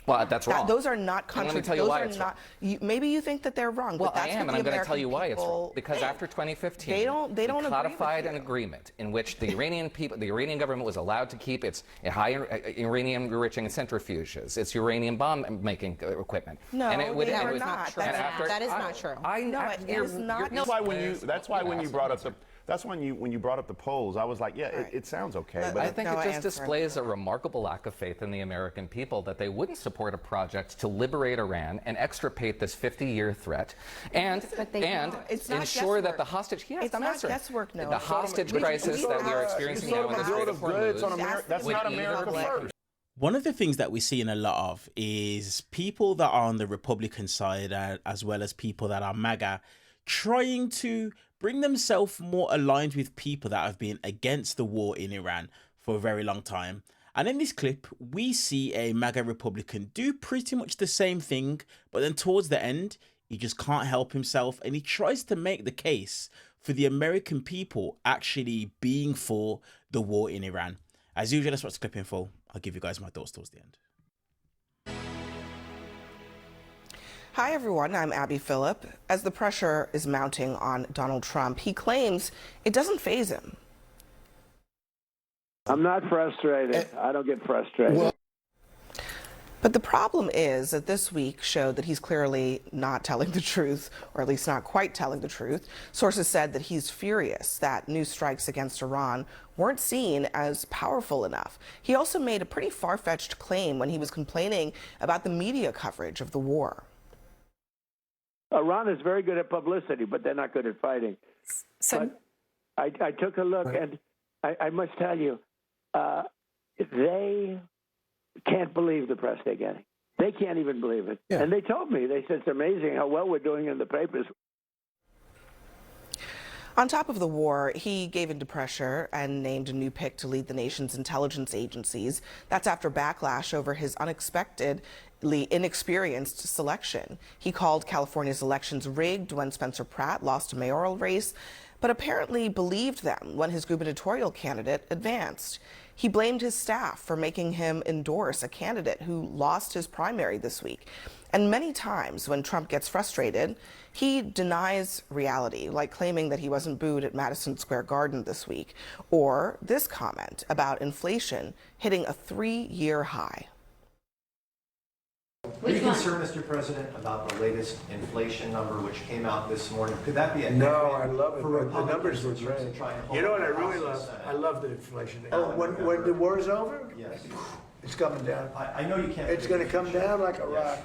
Well, that's wrong. Those are not contradictory. Let me tell you why it's wrong. Maybe you think that they're wrong. Well, but that's I am, what and I'm the going to tell you American why it's wrong. people Because think. after 2015, they don't we agree codified with an you. agreement in which the Iranian people, the Iranian government was allowed to keep its high uranium enriching centrifuges, its uranium bomb making equipment. No, and they were not. That is not true. No, it is not. That's why when you brought up the when you brought up the polls, I was like, yeah, it sounds okay. But I think it just displays a remarkable lack of faith in the American people that they wouldn't support a project to liberate Iran and extirpate this 50-year threat and ensure that the hostage. Yes, it's not guesswork, no. The hostage crisis that we are experiencing now in the Strait of Hormuz. That's not America first. One of the things that we see in a lot of is people that are on the Republican side, as well as people that are MAGA, trying to bring themselves more aligned with people that have been against the war in Iran for a very long time. And in this clip, we see a MAGA Republican do pretty much the same thing, but then towards the end, he just can't help himself, and he tries to make the case for the American people actually being for the war in Iran. As usual, let's watch the clip in full. I'll give you guys my thoughts towards the end. Hi, everyone. I'm Abby Phillip. As the pressure is mounting on Donald Trump, he claims it doesn't faze him. I'm not frustrated. I don't get frustrated. But the problem is that this week showed that he's clearly not telling the truth, or at least not quite telling the truth. Sources said that he's furious that new strikes against Iran weren't seen as powerful enough. He also made a pretty far-fetched claim when he was complaining about the media coverage of the war. Iran is very good at publicity, but they're not good at fighting. But I took a look, and I must tell you, they can't believe the press they're getting. They can't even believe it. Yeah. And they told me, they said it's amazing how well we're doing in the papers. On top of the war, he gave into pressure and named a new pick to lead the nation's intelligence agencies. That's after backlash over his unexpectedly inexperienced selection. He called California's elections rigged when Spencer Pratt lost a mayoral race, but apparently believed them when his gubernatorial candidate advanced. He blamed his staff for making him endorse a candidate who lost his primary this week. And many times when Trump gets frustrated, he denies reality, like claiming that he wasn't booed at Madison Square Garden this week, or this comment about inflation hitting a 3-year high. Are you concerned, Mr. President, about the latest inflation number which came out this morning? Could that be a No, I love it. for The numbers were great. You know what I really love? I love the inflation. Oh, when the war is over? Yes. It's coming down. I know you can't. It's going to come down like a rock.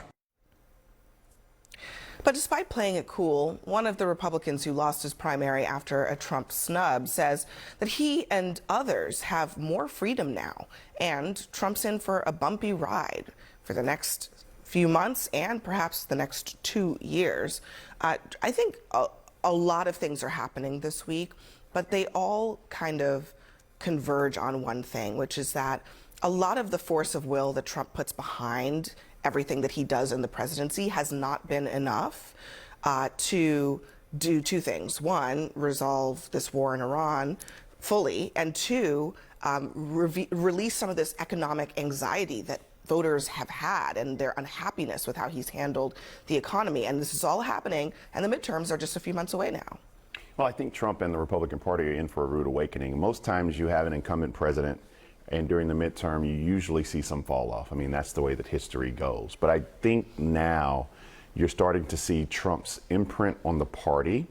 But despite playing it cool, one of the Republicans who lost his primary after a Trump snub says that he and others have more freedom now, and Trump's in for a bumpy ride for the next few months and perhaps the next 2 years. I think a lot of things are happening this week, but they all kind of converge on one thing, which is that a lot of the force of will that Trump puts behind everything that he does in the presidency has not been enough to do two things. One, resolve this war in Iran fully, and two, release some of this economic anxiety that voters have had and their unhappiness with how he's handled the economy. And this is all happening, and the midterms are just a few months away now. Well, I think Trump and the Republican Party are in for a rude awakening. Most times you have an incumbent president, and during the midterm, you usually see some fall off. I mean, that's the way that history goes. But I think now you're starting to see Trump's imprint on the party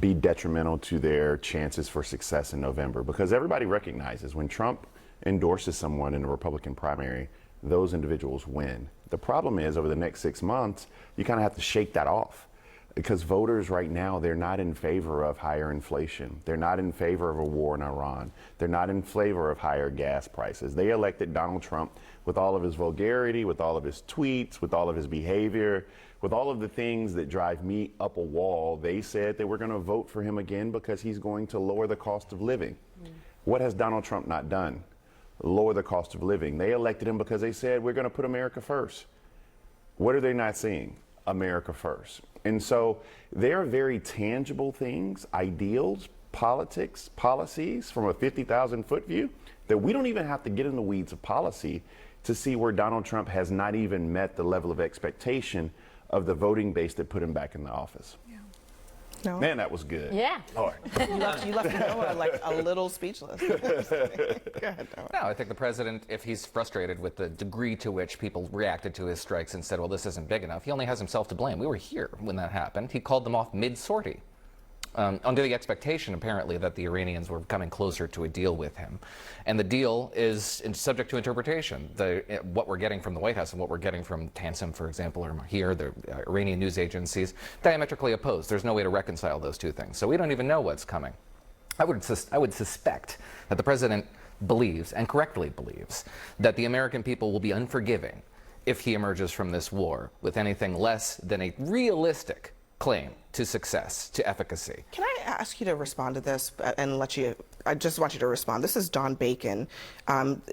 be detrimental to their chances for success in November, because everybody recognizes when Trump endorses someone in the Republican primary, those individuals win. The problem is over the next 6 months, you kind of have to shake that off, because voters right now, they're not in favor of higher inflation. They're not in favor of a war in Iran. They're not in favor of higher gas prices. They elected Donald Trump with all of his vulgarity, with all of his tweets, with all of his behavior, with all of the things that drive me up a wall. They said that we're going to vote for him again because he's going to lower the cost of living. What has Donald Trump not done? Lower the cost of living. They elected him because they said we're going to put America first. What are they not seeing? America first. And so there are very tangible things, ideals, politics, policies from a 50,000-foot view that we don't even have to get in the weeds of policy to see where Donald Trump has not even met the level of expectation of the voting base that put him back in the office. No. Man, that was good. Yeah. Lord. You left Noah like a little speechless. Go ahead, Noah. No, I think the president, if he's frustrated with the degree to which people reacted to his strikes and said, well, this isn't big enough, he only has himself to blame. We were here when that happened. He called them off mid-sortie. Under the expectation, apparently, that the Iranians were coming closer to a deal with him. And the deal is subject to interpretation. What we're getting from the White House and what we're getting from Tansim, for example, or here, the Iranian news agencies, diametrically opposed. There's no way to reconcile those two things. So we don't even know what's coming. I would suspect that the president believes, and correctly believes, that the American people will be unforgiving if he emerges from this war with anything less than a realistic claim to success, to efficacy. Can I ask you to respond to this and I just want you to respond. This is Don Bacon.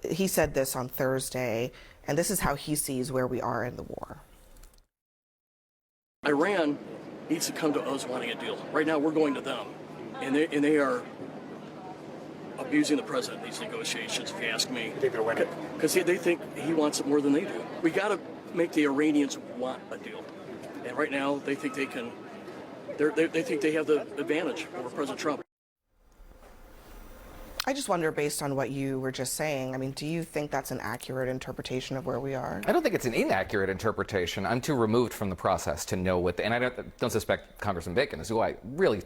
He said this on Thursday, and this is how he sees where we are in the war. Iran needs to come to us wanting a deal. Right now, we're going to them, and they are abusing the president in these negotiations, if you ask me. Because they think he wants it more than they do. We got to make the Iranians want a deal. And right now, they think they can. They think they have the advantage over President Trump. I just wonder, based on what you were just saying, I mean, do you think that's an accurate interpretation of where we are? I don't think it's an inaccurate interpretation. I'm too removed from the process to know and I don't suspect Congressman Bacon is who I really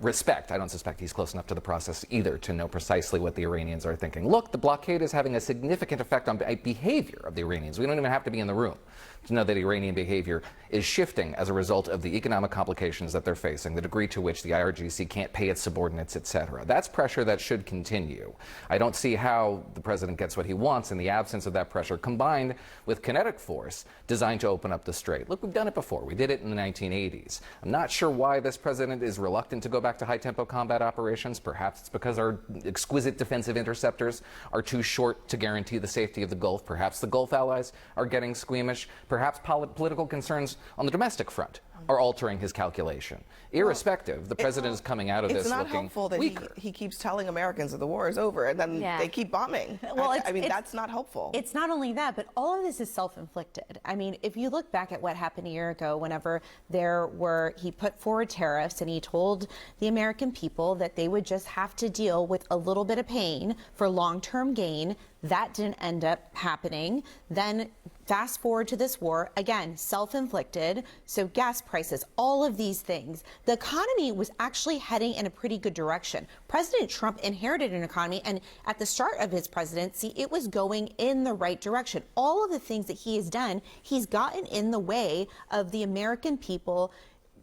respect. I don't suspect he's close enough to the process either to know precisely what the Iranians are thinking. Look, the blockade is having a significant effect on behavior of the Iranians. We don't even have to be in the room to know that Iranian behavior is shifting as a result of the economic complications that they're facing, the degree to which the IRGC can't pay its subordinates, etc. That's pressure that should continue. I don't see how the president gets what he wants in the absence of that pressure, combined with kinetic force designed to open up the strait. Look, we've done it before. We did it in the 1980s. I'm not sure why this president is reluctant to go back to high-tempo combat operations. Perhaps it's because our exquisite defensive interceptors are too short to guarantee the safety of the Gulf. Perhaps the Gulf allies are getting squeamish. Perhaps political concerns on the domestic front are altering his calculation. Irrespective, the president is coming out of this looking weaker. It's not helpful that he keeps telling Americans that the war is over and then they keep bombing. Well, I mean, that's not helpful. It's not only that, but all of this is self-inflicted. I mean, if you look back at what happened a year ago, whenever he put forward tariffs and he told the American people that they would just have to deal with a little bit of pain for long-term gain. That didn't end up happening. Then fast forward to this war, again, self-inflicted. So gas prices, all of these things. The economy was actually heading in a pretty good direction. President Trump inherited an economy, and at the start of his presidency, it was going in the right direction. All of the things that he has done, he's gotten in the way of the American people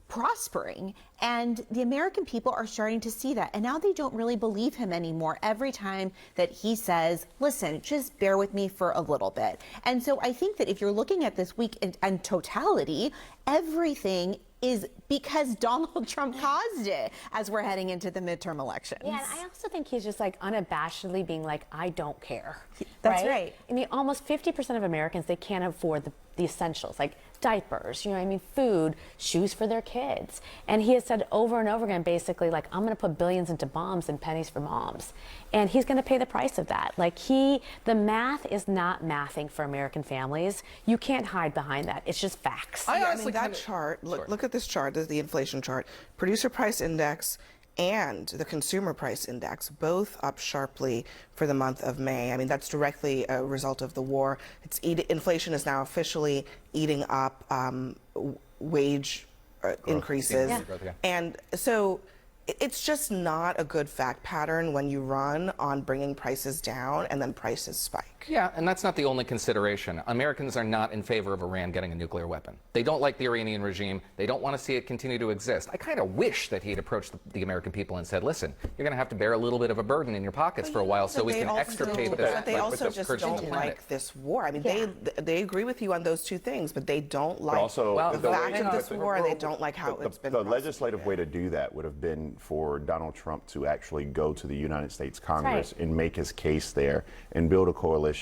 prospering, and the American people are starting to see that, and now they don't really believe him anymore every time that he says, listen, just bear with me for a little bit. And so I think that if you're looking at this week in totality, everything is because Donald Trump caused it as we're heading into the midterm elections. Yeah, and I also think he's just like unabashedly being like, I don't care. That's right. I mean, almost 50% of Americans, they can't afford the essentials, like diapers, food, shoes for their kids. And he has said over and over again, basically, like, I'm going to put billions into bombs and pennies for moms. And he's going to pay the price of that. Like, the math is not mathing for American families. You can't hide behind that. It's just facts. I mean, that chart, look at this chart, the inflation chart. Producer price index and the consumer price index, both up sharply for the month of May. I mean, that's directly a result of the war. Inflation is now officially eating up wage increases. And so it's just not a good fact pattern when you run on bringing prices down and then prices spike. Yeah, and that's not the only consideration. Americans are not in favor of Iran getting a nuclear weapon. They don't like the Iranian regime. They don't want to see it continue to exist. I kind of wish that he had approached the American people and said, listen, you're going to have to bear a little bit of a burden in your pockets for a while so we can extirpate this. But they also just don't like this war. I mean, they agree with you on those two things, but they don't like the fact of this war, and they don't like how it's been The legislative way to do that would have been for Donald Trump to actually go to the United States Congress and make his case there and build a coalition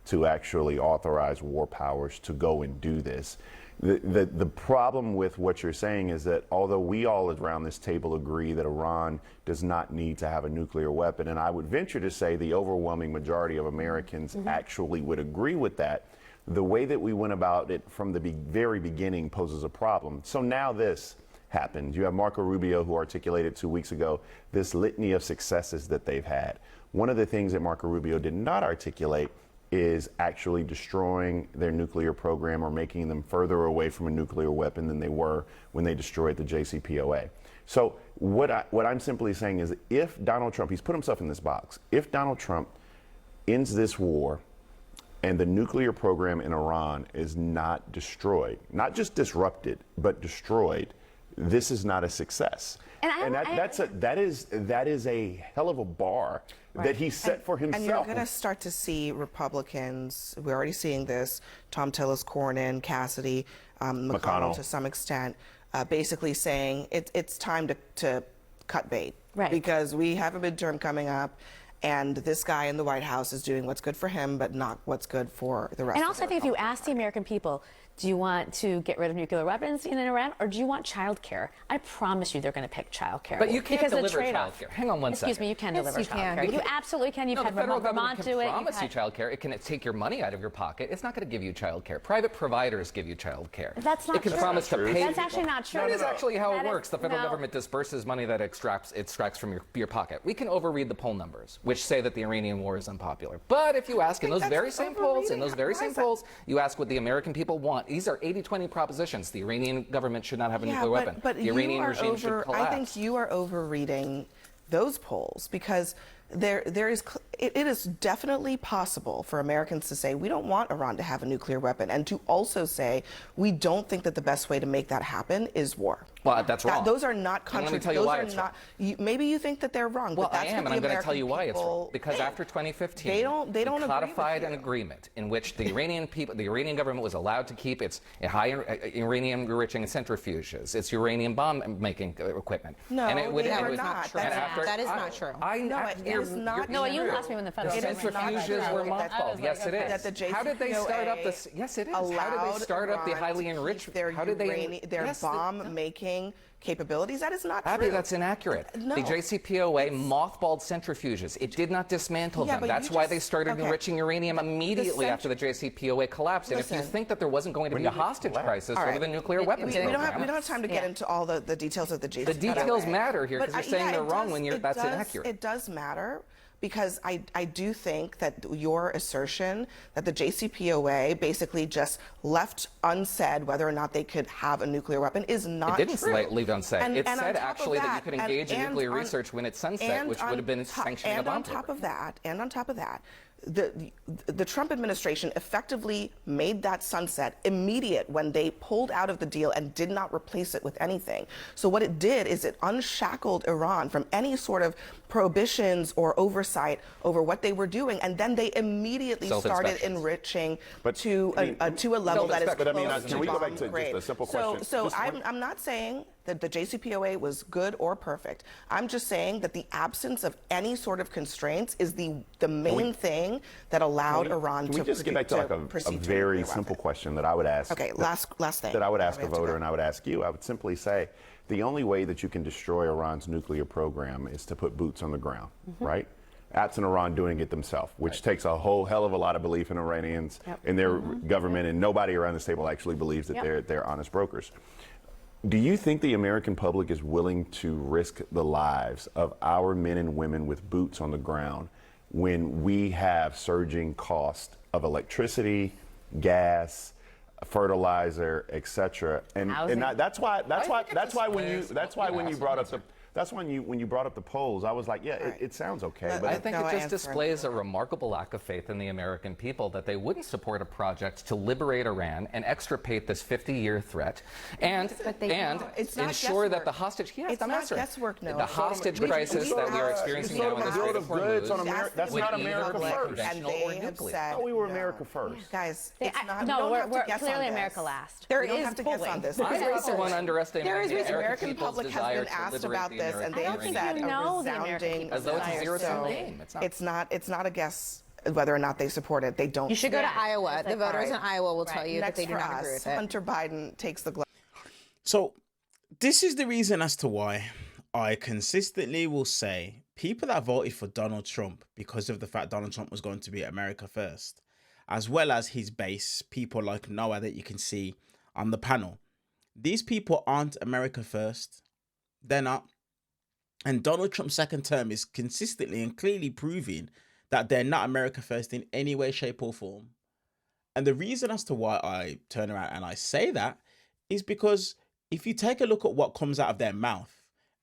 to actually authorize war powers to go and do this. The problem with what you're saying is that although we all around this table agree that Iran does not need to have a nuclear weapon, and I would venture to say the overwhelming majority of Americans actually would agree with that, the way that we went about it from the very beginning poses a problem. So now this happened. You have Marco Rubio, who articulated 2 weeks ago this litany of successes that they've had. One of the things that Marco Rubio did not articulate is actually destroying their nuclear program or making them further away from a nuclear weapon than they were when they destroyed the JCPOA. So what I'm simply saying is, if Donald Trump, he's put himself in this box, if Donald Trump ends this war and the nuclear program in Iran is not destroyed, not just disrupted, but destroyed, this is not a success. That is a hell of a bar that he set for himself. And you're going to start to see Republicans, we're already seeing this, Tom Tillis, Cornyn, Cassidy, McConnell to some extent, basically saying it's time to cut bait. Right. Because we have a midterm coming up, and this guy in the White House is doing what's good for him, but not what's good for the rest of the And also, I think if you ask the American people, do you want to get rid of nuclear weapons in Iran, or do you want child care? I promise you they're going to pick child care. But you can't deliver child care. Hang on one second. Excuse me, you can deliver you child care. can. You absolutely can. You've No, had the federal Vermont government do can it. promise you child care. It can take your money out of your pocket. It's not going to give you child care. Private providers give you child care. That's not It can true. promise to pay. That's actually not true. That is actually how That it is- works. The federal no. government disperses money that extracts from your pocket. We can overread the poll numbers, which say that the Iranian war is unpopular. But if you ask in those very same polls, you ask what the American people want. These are 80-20 propositions. The Iranian government should not have a nuclear weapon. But The Iranian regime should collapse. I think you are overreading those polls, because it is definitely possible for Americans to say we don't want Iran to have a nuclear weapon, and to also say we don't think that the best way to make that happen is war. Well, that's wrong. Those are not And let me tell you why it's wrong. Maybe you think that they're wrong. Well, but that's I am, what and I'm the going to tell you why it's wrong. American Because people after 2015, they don't we agree codified with an you. agreement in which the Iranian government was allowed to keep its high uranium enriching centrifuges, its uranium bomb making equipment. No, and it would, they and are it was not. and That's after, that is not true. No, it is not. No, you asked me when the federal The government centrifuges were mothballed. Yes, it is. That the How did they start up this? JCPOA Yes, it is. How did they start up the Iran highly to enriched? keep their How did they? their bomb-making capabilities? That is not Abby, true. that's inaccurate. No. The JCPOA mothballed centrifuges. It did not dismantle Yeah, them. but That's you why just- they started okay. enriching uranium immediately after the JCPOA collapsed. And if you Listen. think that there wasn't going to be a hostage crisis All over right. the nuclear weapons we program, don't have time to get into all the details of the JCPOA. the details matter here, because But, you're saying yeah, they're it wrong does- when that's inaccurate. It does matter, because I do think that your assertion that the JCPOA basically just left unsaid whether or not they could have a nuclear weapon is not It didn't true. leave unsaid. It and on said top of actually that you could engage in nuclear on- research when it's sunset, which would have been sanctioning a and bomb on top program. of that, the Trump administration effectively made that sunset immediate when they pulled out of the deal and did not replace it with anything. So what it did is it unshackled Iran from any sort of prohibitions or oversight over what they were doing, and then they immediately started enriching to a level that is close to can we go back bomb to grade. just a simple question? So I'm not saying that the JCPOA was good or perfect. I'm just saying that the absence of any sort of constraints is the main thing that allowed Iran to Can we just get back to like a very simple question that I would ask? Okay, last thing. That I would ask a voter, and I would ask you. I would simply say, the only way that you can destroy Iran's nuclear program is to put boots on the ground, right? Absent Iran doing it themselves, which takes a whole hell of a lot of belief in Iranians, in their government, and nobody around this table actually believes that they're honest brokers. Do you think the American public is willing to risk the lives of our men and women with boots on the ground when we have surging cost of electricity, gas, fertilizer, etc.? And that's why when you brought up the polls, I was like, it sounds okay. But I think it just displays a remarkable lack of faith in the American people that they wouldn't support a project to liberate Iran and extirpate this 50-year threat and ensure that the hostage guesswork, the hostage crisis that we are experiencing now in the Strait of Hormuz. That's not America first. And they have said, we were America first. Guys, we're clearly America last. There is have to guess on this. I'm not the one underestimating the American people's desire to asked liberate about the this, and they American have said you know a resounding as though it's a zero-sum game. It's not a guess whether or not they support it. They don't. You should go to Iowa. The voters in Right. Iowa will tell you that Next they do for not us, agree with it. Hunter Biden takes the gloves. So this is the reason as to why I consistently will say people that voted for Donald Trump because of the fact Donald Trump was going to be America first, as well as his base, people like Noah that you can see on the panel. These people aren't America first. They're not. And Donald Trump's second term is consistently and clearly proving that they're not America first in any way, shape, or form. And the reason as to why I turn around and I say that is because if you take a look at what comes out of their mouth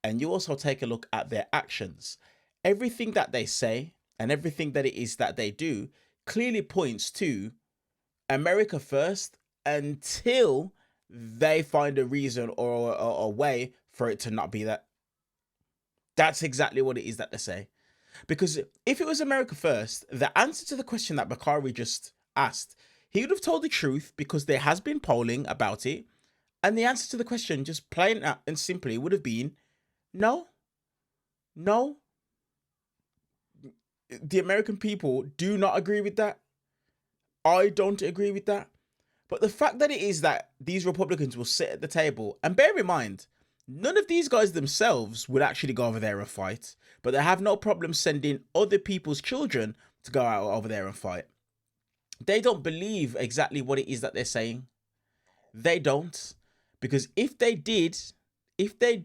and you also take a look at their actions, everything that they say and everything that it is that they do clearly points to America first until they find a reason or a way for it to not be that. That's exactly what it is that they say. Because if it was America first, the answer to the question that Bakari just asked, he would have told the truth because there has been polling about it. And the answer to the question, just plain and simply, would have been no. No. The American people do not agree with that. I don't agree with that. But the fact that it is that these Republicans will sit at the table, and bear in mind, none of these guys themselves would actually go over there and fight, but they have no problem sending other people's children to go out over there and fight. They don't believe exactly what it is that they're saying. They don't. Because if they did, they'd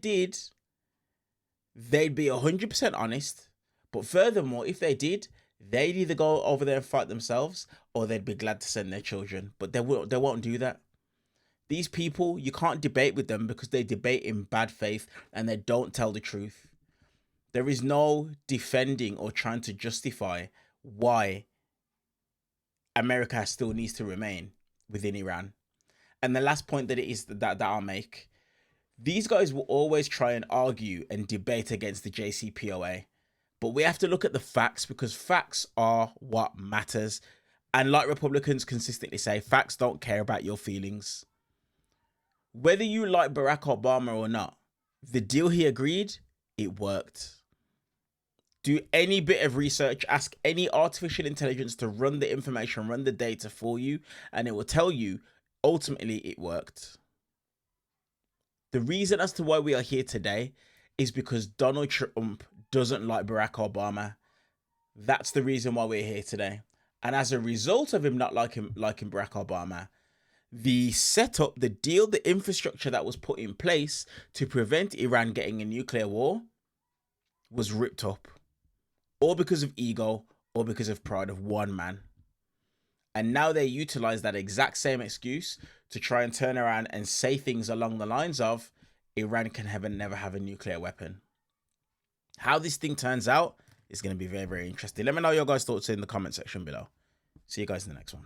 be 100% honest. But furthermore, if they did, they'd either go over there and fight themselves or they'd be glad to send their children. But they won't do that. These people, you can't debate with them because they debate in bad faith and they don't tell the truth. There is no defending or trying to justify why America still needs to remain within Iran. And the last point that I'll make, these guys will always try and argue and debate against the JCPOA. But we have to look at the facts because facts are what matters. And like Republicans consistently say, facts don't care about your feelings. Whether you like Barack Obama or not, the deal he agreed, it worked. Do any bit of research, ask any artificial intelligence to run the information, run the data for you, and it will tell you, ultimately, it worked. The reason as to why we are here today is because Donald Trump doesn't like Barack Obama. That's the reason why we're here today. And as a result of him not liking Barack Obama, the setup, the deal, the infrastructure that was put in place to prevent Iran getting a nuclear war was ripped up. All because of ego, or because of pride of one man. And now they utilize that exact same excuse to try and turn around and say things along the lines of Iran can never have a nuclear weapon. How this thing turns out is going to be very, very interesting. Let me know your guys' thoughts in the comment section below. See you guys in the next one.